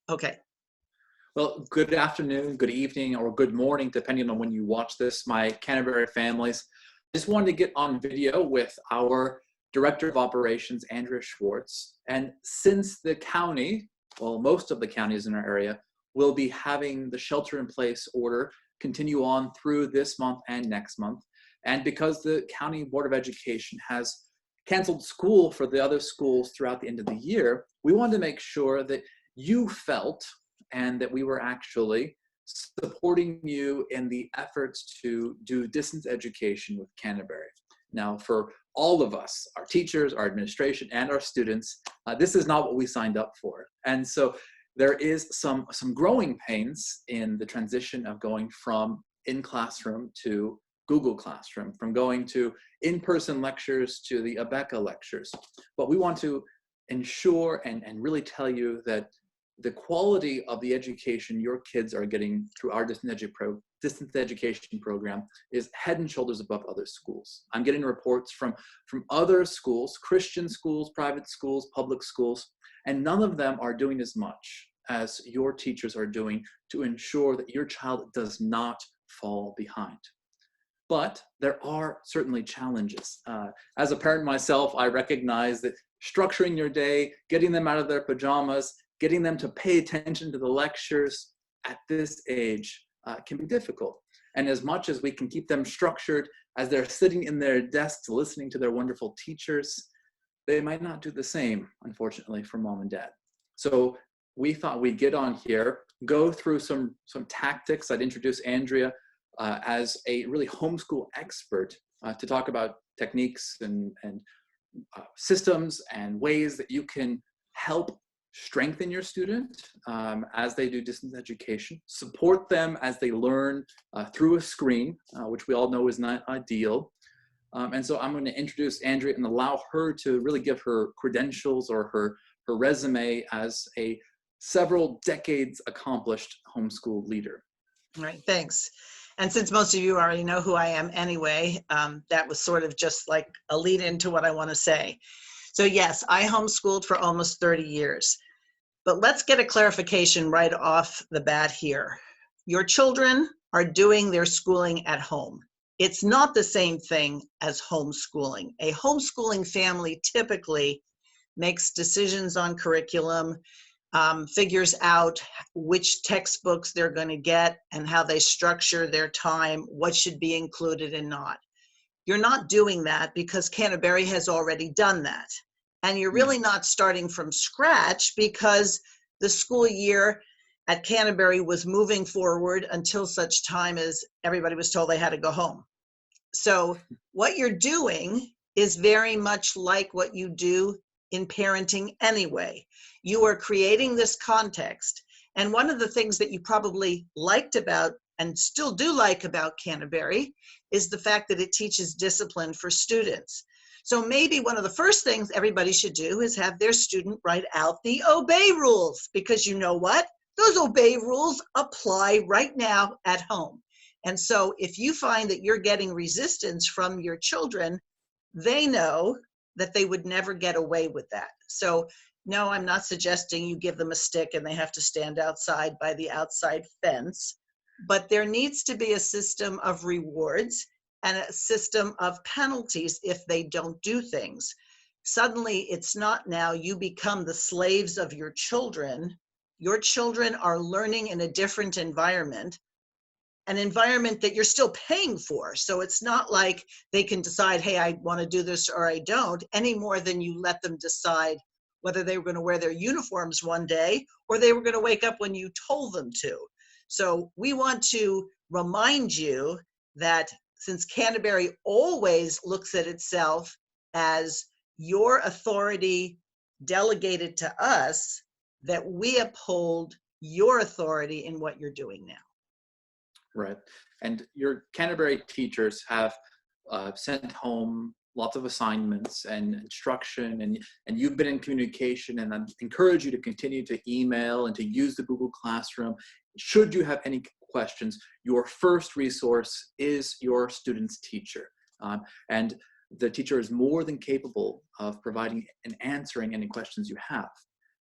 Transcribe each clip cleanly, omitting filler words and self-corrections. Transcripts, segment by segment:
Okay. Well, good afternoon, good evening, or good morning, depending on when you watch this, my Canterbury families. I just wanted to get on video with our Director of Operations, Andrea Schwartz. And since the county, well, most of the counties in our area, will be having the shelter-in-place order continue on through this month and next month, and because the County Board of Education has canceled school for the other schools throughout the end of the year, we wanted to make sure that you felt and that we were actually supporting you in the efforts to do distance education with Canterbury. Now, for all of us, our teachers, our administration, and our students, this is not what we signed up for. And so there is some growing pains in the transition of going from in-classroom to Google Classroom, from going to in-person lectures to the Abeka lectures. But we want to ensure and really tell you that the quality of the education your kids are getting through our distance education program is head and shoulders above other schools. I'm getting reports from other schools, Christian schools, private schools, public schools, and none of them are doing as much as your teachers are doing to ensure that your child does not fall behind. But there are certainly challenges. As a parent myself, I recognize that structuring your day, getting them out of their pajamas, getting them to pay attention to the lectures at this age can be difficult. And as much as we can keep them structured as they're sitting in their desks listening to their wonderful teachers, they might not do the same, unfortunately, for mom and dad. So we thought we'd get on here, go through some tactics. I'd introduce Andrea as a really homeschool expert to talk about techniques and systems and ways that you can help strengthen your student as they do distance education, support them as they learn through a screen, which we all know is not ideal. And so I'm going to introduce Andrea and allow her to really give her credentials or her resume as a several decades accomplished homeschool leader. All right, thanks. And since most of you already know who I am anyway, that was sort of just like a lead into what I want to say. So yes, I homeschooled for almost 30 years. But let's get a clarification right off the bat here. Your children are doing their schooling at home. It's not the same thing as homeschooling. A homeschooling family typically makes decisions on curriculum, figures out which textbooks they're going to get and how they structure their time, what should be included and not. You're not doing that because Canterbury has already done that. And you're really not starting from scratch because the school year at Canterbury was moving forward until such time as everybody was told they had to go home. So what you're doing is very much like what you do in parenting anyway. You are creating this context. And one of the things that you probably liked about and still do like about Canterbury is the fact that it teaches discipline for students. So maybe one of the first things everybody should do is have their student write out the obey rules, because you know what? Those obey rules apply right now at home. And so if you find that you're getting resistance from your children, they know that they would never get away with that. So no, I'm not suggesting you give them a stick and they have to stand outside by the outside fence, but there needs to be a system of rewards and a system of penalties if they don't do things. Suddenly, it's not now you become the slaves of your children. Your children are learning in a different environment, an environment that you're still paying for. So it's not like they can decide, hey, I want to do this or I don't, any more than you let them decide whether they were going to wear their uniforms one day or they were going to wake up when you told them to. So we want to remind you that since Canterbury always looks at itself as your authority delegated to us, that we uphold your authority in what you're doing now. Right. And your Canterbury teachers have sent home lots of assignments and instruction, and you've been in communication, and I encourage you to continue to email and to use the Google Classroom. Should you have any questions, your first resource is your student's teacher. And the teacher is more than capable of providing and answering any questions you have.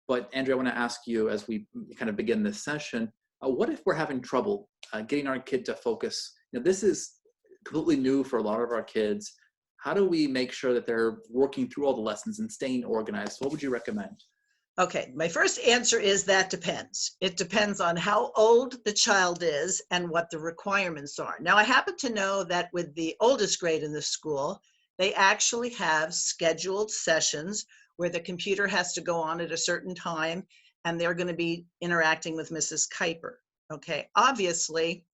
But Andrea, I want to ask you as we kind of begin this session, what if we're having trouble getting our kid to focus? This is completely new for a lot of our kids. How do we make sure that they're working through all the lessons and staying organized? What would you recommend? Okay, my first answer is that depends. It depends on how old the child is and what the requirements are. Now, I happen to know that with the oldest grade in the school, they actually have scheduled sessions where the computer has to go on at a certain time and they're going to be interacting with Mrs. Kuiper. Okay, obviously,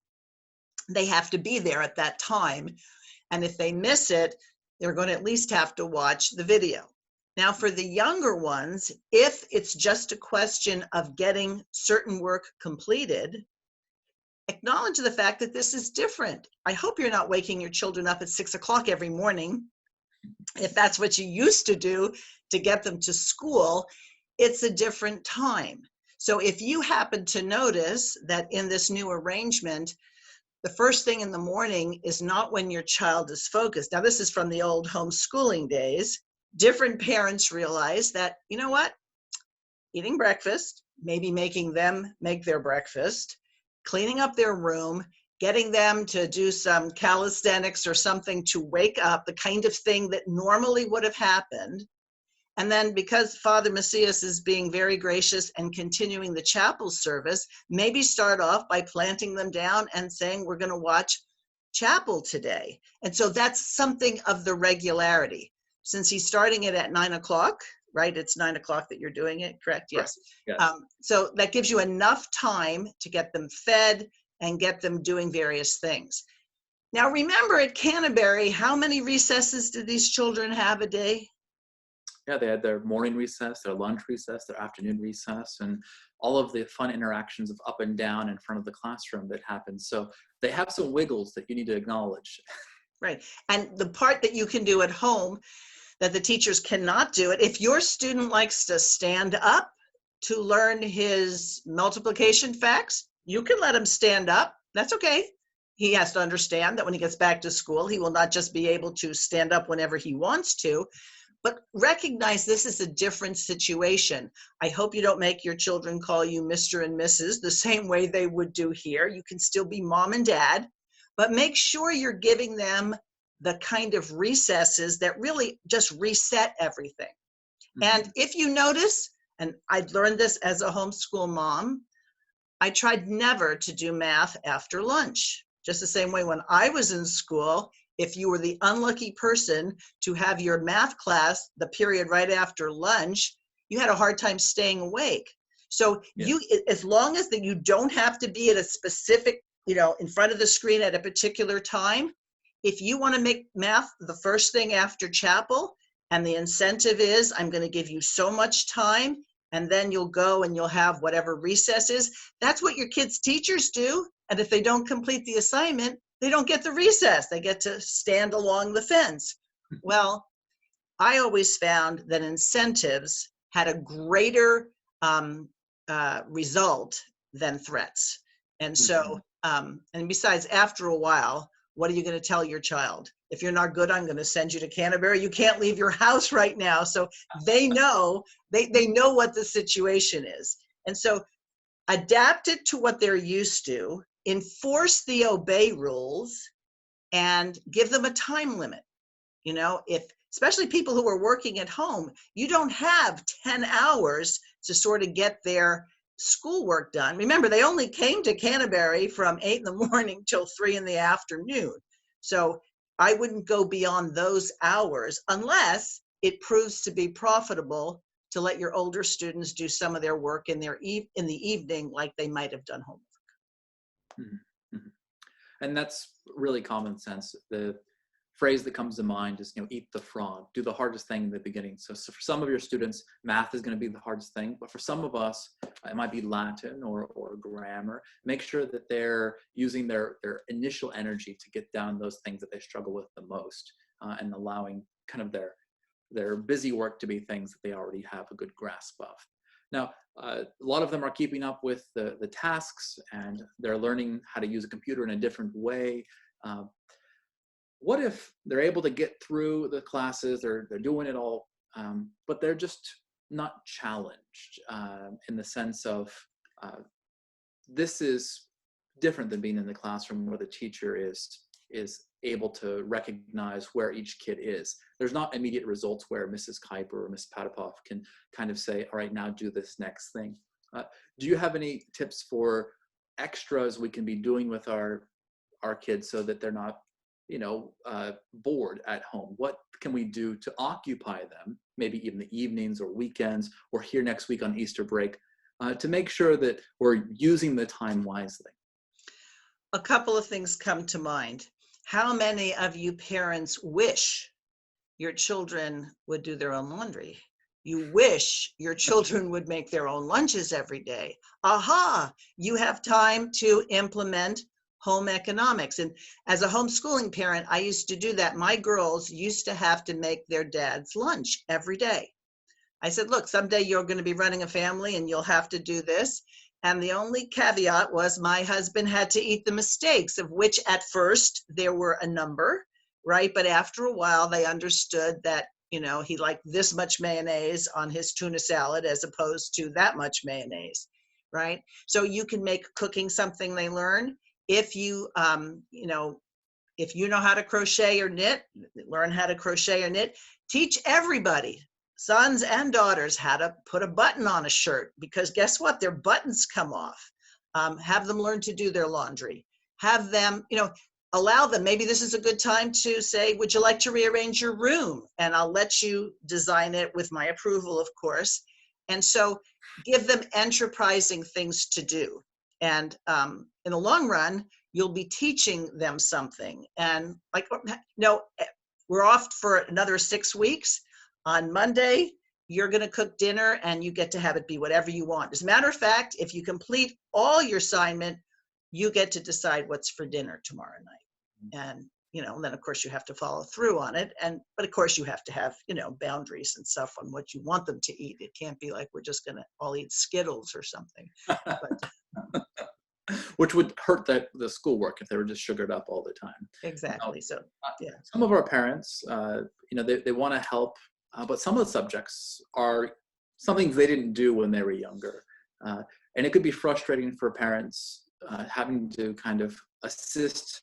they have to be there at that time. And if they miss it, they're going to at least have to watch the video. Now, for the younger ones, if it's just a question of getting certain work completed, acknowledge the fact that this is different. I hope you're not waking your children up at 6 o'clock every morning. If that's what you used to do to get them to school, it's a different time. So if you happen to notice that in this new arrangement, the first thing in the morning is not when your child is focused. Now, this is from the old homeschooling days. Different parents realize that, you know what? Eating breakfast, maybe making them make their breakfast, cleaning up their room, getting them to do some calisthenics or something to wake up, the kind of thing that normally would have happened. And then because Father Macias is being very gracious and continuing the chapel service, maybe start off by planting them down and saying, we're going to watch chapel today. And so that's something of the regularity. Since he's starting it at 9 o'clock, right? It's 9 o'clock that you're doing it, correct? Yes. Yes. So that gives you enough time to get them fed and get them doing various things. Now, remember at Canterbury, how many recesses did these children have a day? Yeah, they had their morning recess, their lunch recess, their afternoon recess, and all of the fun interactions of up and down in front of the classroom that happens. So they have some wiggles that you need to acknowledge. Right. And the part that you can do at home that the teachers cannot do it, if your student likes to stand up to learn his multiplication facts, you can let him stand up. That's okay. He has to understand that when he gets back to school, he will not just be able to stand up whenever he wants to, but recognize this is a different situation. I hope you don't make your children call you Mr. and Mrs. the same way they would do here. You can still be mom and dad, but make sure you're giving them the kind of recesses that really just reset everything. Mm-hmm. And if you notice, and I learned this as a homeschool mom, I tried never to do math after lunch. Just the same way when I was in school, if you were the unlucky person to have your math class, the period right after lunch, you had a hard time staying awake. So you, as long as that you don't have to be at a specific, in front of the screen at a particular time, if you want to make math the first thing after chapel, and the incentive is, I'm going to give you so much time, and then you'll go and you'll have whatever recess is, that's what your kids' teachers do. And if they don't complete the assignment, they don't get the recess. They get to stand along the fence. Well, I always found that incentives had a greater result than threats. And so, and besides, after a while, what are you going to tell your child? If you're not good, I'm going to send you to Canterbury. You can't leave your house right now. So they know, they know what the situation is. And so adapt it to what they're used to, enforce the obey rules, and give them a time limit. If especially people who are working at home, you don't have 10 hours to sort of get their schoolwork done. Remember, they only came to Canterbury from 8 in the morning till 3 in the afternoon. So I wouldn't go beyond those hours unless it proves to be profitable to let your older students do some of their work in the evening, like they might have done homework. Mm-hmm. Mm-hmm. And that's really common sense. The phrase that comes to mind is, eat the frog, do the hardest thing in the beginning. So for some of your students, math is going to be the hardest thing, but for some of us, it might be Latin or grammar. Make sure that they're using their initial energy to get down those things that they struggle with the most, and allowing kind of their busy work to be things that they already have a good grasp of. Now, a lot of them are keeping up with the tasks, and they're learning how to use a computer in a different way. What if they're able to get through the classes, they're doing it all, but they're just not challenged in the sense of this is different than being in the classroom where the teacher is able to recognize where each kid is. There's not immediate results where Mrs. Kuiper or Ms. Patapov can kind of say, all right, now do this next thing. Do you have any tips for extras we can be doing with our kids so that they're not, bored at home? What can we do to occupy them, maybe even the evenings or weekends or here next week on Easter break, to make sure that we're using the time wisely? A couple of things come to mind. How many of you parents wish your children would do their own laundry? You wish your children would make their own lunches every day. Aha, you have time to implement home economics. And as a homeschooling parent, I used to do that. My girls used to have to make their dad's lunch every day. I said, look, someday you're going to be running a family and you'll have to do this. And the only caveat was my husband had to eat the mistakes, of which at first there were a number, right? But after a while, they understood that, he liked this much mayonnaise on his tuna salad as opposed to that much mayonnaise, right? So you can make cooking something they learn. If you, if you know how to crochet or knit, learn how to crochet or knit. Teach everybody, sons and daughters, how to put a button on a shirt, because guess what? Their buttons come off. Have them learn to do their laundry. Have them, allow them, maybe this is a good time to say, would you like to rearrange your room? And I'll let you design it with my approval, of course. And so give them enterprising things to do. And in the long run, you'll be teaching them something. And we're off for another 6 weeks. On Monday, you're going to cook dinner and you get to have it be whatever you want. As a matter of fact, if you complete all your assignment, you get to decide what's for dinner tomorrow night. And, then of course you have to follow through on it. But of course you have to have, boundaries and stuff on what you want them to eat. It can't be like we're just going to all eat Skittles or something. But, which would hurt the schoolwork if they were just sugared up all the time. Exactly. So, yeah. Some of our parents, they want to help, but some of the subjects are some things they didn't do when they were younger. And it could be frustrating for parents having to kind of assist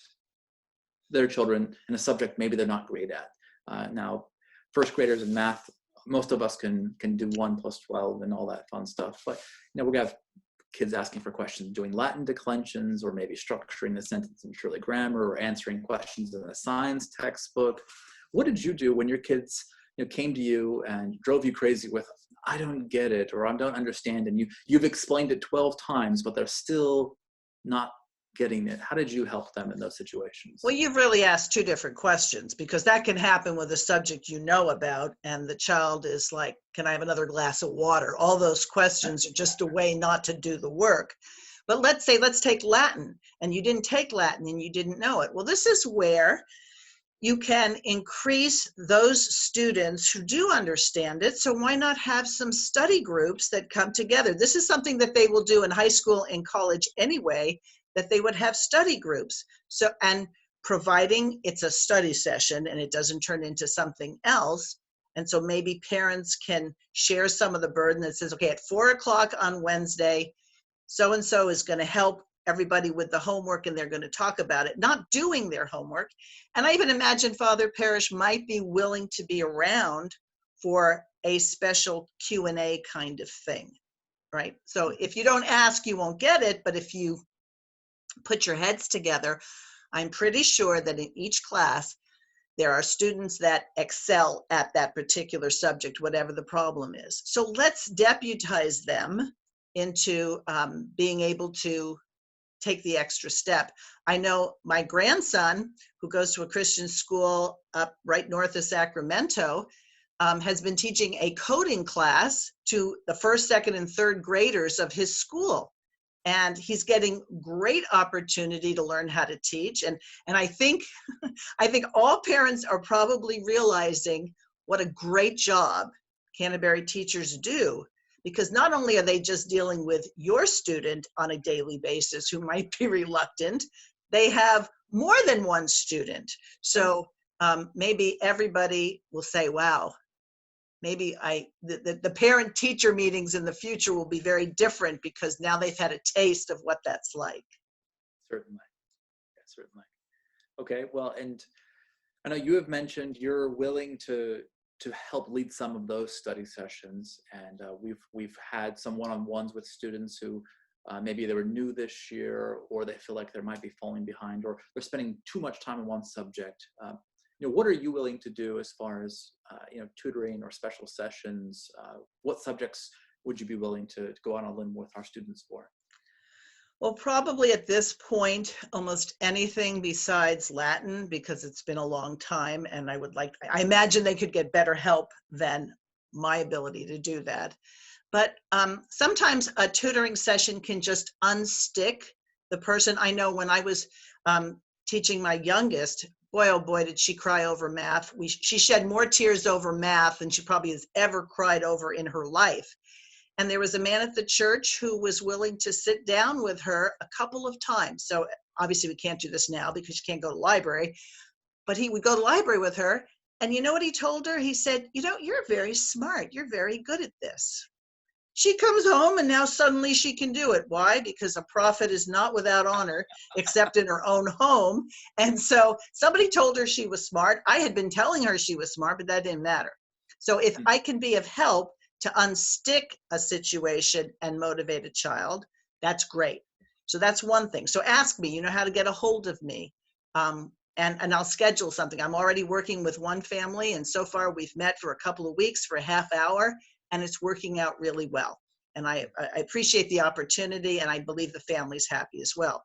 their children in a subject maybe they're not great at. Now, first graders in math, most of us can do 1 + 12 and all that fun stuff. But, we're going to have kids asking for questions, doing Latin declensions, or maybe structuring the sentence in Shirley grammar, or answering questions in a science textbook. What did you do when your kids came to you and drove you crazy with, I don't get it, or I don't understand, and you've explained it 12 times, but they're still not getting it? How did you help them in those situations? Well, you've really asked 2 different questions, because that can happen with a subject you know about, and the child is like, can I have another glass of water? All those questions are just a way not to do the work. But let's take Latin, and you didn't take Latin and you didn't know it. Well, this is where you can increase those students who do understand it. So why not have some study groups that come together? This is something that they will do in high school and college anyway, that they would have study groups. So, and providing it's a study session and it doesn't turn into something else. And so maybe parents can share some of the burden that says, okay, at 4 o'clock on Wednesday, so-and-so is going to help everybody with the homework, and they're going to talk about it, not doing their homework. And I even imagine Father Parrish might be willing to be around for a special Q&A kind of thing, right? So if you don't ask, you won't get it. But if you put your heads together, I'm pretty sure that in each class, there are students that excel at that particular subject, whatever the problem is. So let's deputize them into being able to take the extra step. I know my grandson, who goes to a Christian school up right north of Sacramento, has been teaching a coding class to the 1st, 2nd, and 3rd graders of his school. And he's getting great opportunity to learn how to teach. And I think all parents are probably realizing what a great job Canterbury teachers do, because not only are they just dealing with your student on a daily basis who might be reluctant, they have more than one student. So maybe everybody will say, wow, maybe the parent-teacher meetings in the future will be very different because now they've had a taste of what that's like. Certainly. Yeah, certainly. Okay, well, and I know you have mentioned you're willing to help lead some of those study sessions, and we've had some one-on-ones with students who maybe they were new this year, or they feel like they might be falling behind, or they're spending too much time on one subject. What are you willing to do as far as tutoring or special sessions? What subjects would you be willing to go on a limb with our students for? Well, probably at this point, almost anything besides Latin, because it's been a long time, and I imagine they could get better help than my ability to do that. But sometimes a tutoring session can just unstick the person. I know when I was teaching my youngest, boy, oh boy, did she cry over math. She shed more tears over math than she probably has ever cried over in her life. And there was a man at the church who was willing to sit down with her a couple of times. So obviously we can't do this now because you can't go to the library, but he would go to the library with her. And you know what he told her? He said, you're very smart. You're very good at this. She comes home and now suddenly she can do it. Why? Because a prophet is not without honor except in her own home. And so somebody told her she was smart. I had been telling her she was smart, but that didn't matter. So if I can be of help to unstick a situation and motivate a child, that's great. So that's one thing. So ask me, how to get a hold of me. And I'll schedule something. I'm already working with one family, and so far we've met for a couple of weeks for a half hour, and it's working out really well. And I appreciate the opportunity, and I believe the family's happy as well.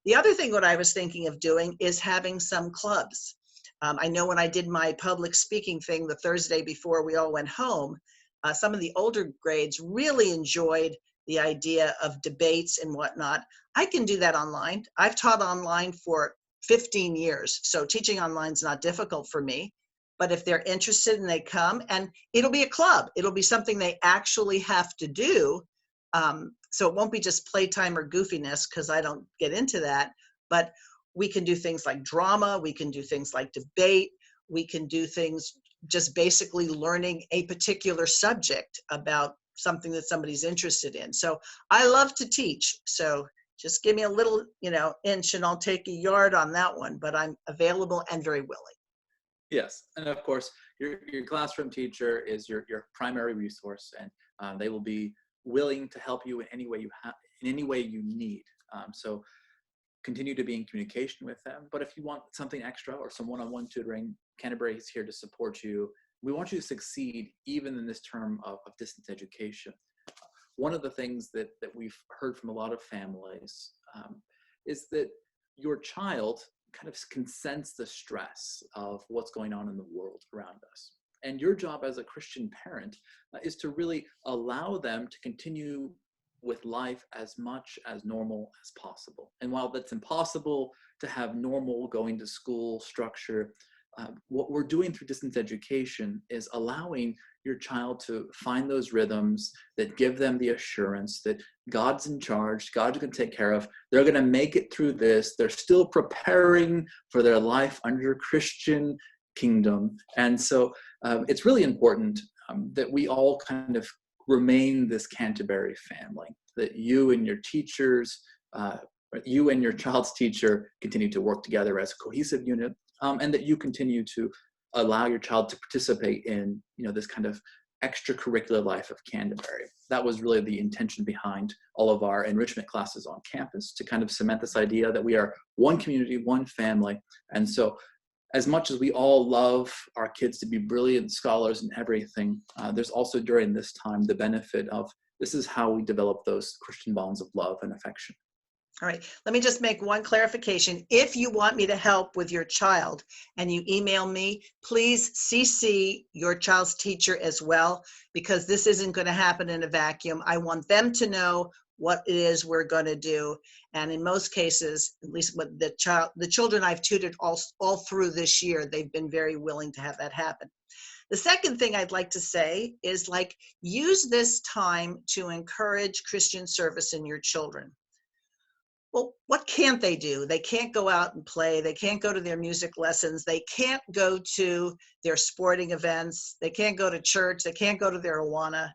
The other thing what I was thinking of doing is having some clubs. I know when I did my public speaking thing the Thursday before we all went home, some of the older grades really enjoyed the idea of debates and whatnot. I can do that online. I've taught online for 15 years, so teaching online is not difficult for me. But if they're interested and they come, and it'll be a club, it'll be something they actually have to do. So it won't be just playtime or goofiness, because I don't get into that. But we can do things like drama, we can do things like debate, we can do things just basically learning a particular subject about something that somebody's interested in. So I love to teach. So just give me a little, inch and I'll take a yard on that one, but I'm available and very willing. Yes, and of course, your classroom teacher is your primary resource, and they will be willing to help you in any way you need. So continue to be in communication with them. But if you want something extra or some one-on-one tutoring, Canterbury is here to support you. We want you to succeed even in this term of distance education. One of the things that we've heard from a lot of families is that your child kind of can sense the stress of what's going on in the world around us. And your job as a Christian parent is to really allow them to continue with life as much as normal as possible. And while that's impossible to have normal going to school structure, what we're doing through distance education is allowing your child to find those rhythms that give them the assurance that God's in charge, God's going to take care of, they're going to make it through this, they're still preparing for their life under Christian kingdom. And so it's really important that we all kind of remain this Canterbury family, that you and your teachers, you and your child's teacher continue to work together as a cohesive unit, and that you continue to allow your child to participate in, this kind of extracurricular life of Canterbury. That was really the intention behind all of our enrichment classes on campus, to kind of cement this idea that we are one community, one family. And so as much as we all love our kids to be brilliant scholars and everything, there's also during this time the benefit of this is how we develop those Christian bonds of love and affection. All right, let me just make one clarification. If you want me to help with your child and you email me, please CC your child's teacher as well, because this isn't going to happen in a vacuum. I want them to know what it is we're going to do. And in most cases, at least with the children I've tutored all through this year, they've been very willing to have that happen. The second thing I'd like to say is, use this time to encourage Christian service in your children. Well, what can't they do? They can't go out and play. They can't go to their music lessons. They can't go to their sporting events. They can't go to church. They can't go to their Awana.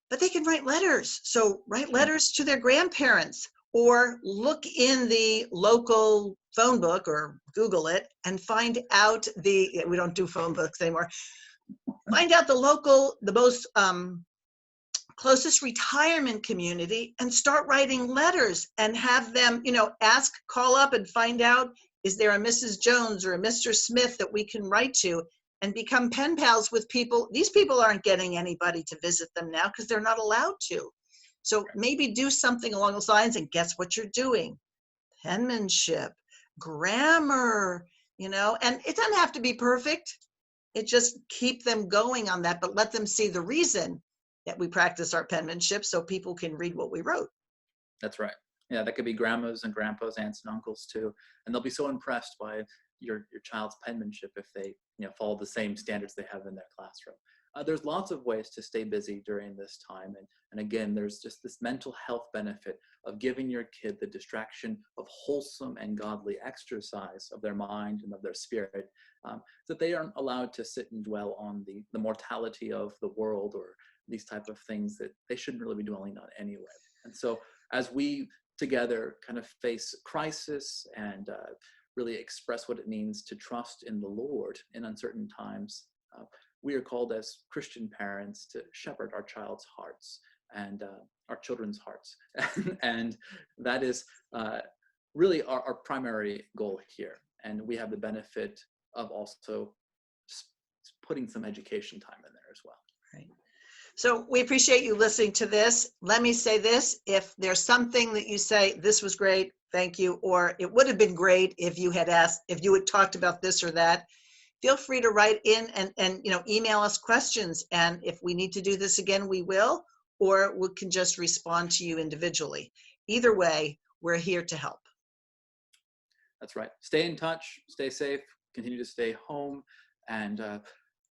But they can write letters. So write letters to their grandparents, or look in the local phone book or Google it and find out we don't do phone books anymore. Find out the most closest retirement community and start writing letters and have them, call up and find out, is there a Mrs. Jones or a Mr. Smith that we can write to, and become pen pals with people. These people aren't getting anybody to visit them now because they're not allowed to. So maybe do something along those lines, and guess what you're doing? Penmanship, grammar, and it doesn't have to be perfect. It just keep them going on that, but let them see the reason that we practice our penmanship so people can read what we wrote. That's right. Yeah, that could be grandmas and grandpas, aunts and uncles too. And they'll be so impressed by your child's penmanship if they follow the same standards they have in their classroom. There's lots of ways to stay busy during this time. And again, there's just this mental health benefit of giving your kid the distraction of wholesome and godly exercise of their mind and of their spirit, that they aren't allowed to sit and dwell on the mortality of the world or these type of things that they shouldn't really be dwelling on anyway. And so as we together kind of face crisis and really express what it means to trust in the Lord in uncertain times, we are called as Christian parents to shepherd our child's hearts and our children's hearts. And that is really our primary goal here. And we have the benefit of also putting some education time in there as well. Right. So we appreciate you listening to this. Let me say this: if there's something that you say, this was great, thank you, or it would have been great if you had talked about this or that, feel free to write in and email us questions. And if we need to do this again, we will, or we can just respond to you individually. Either way, we're here to help. That's right. Stay in touch, stay safe, continue to stay home, and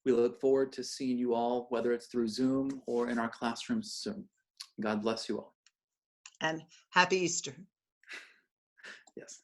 we look forward to seeing you all, whether it's through Zoom or in our classrooms soon. God bless you all. And happy Easter. Yes.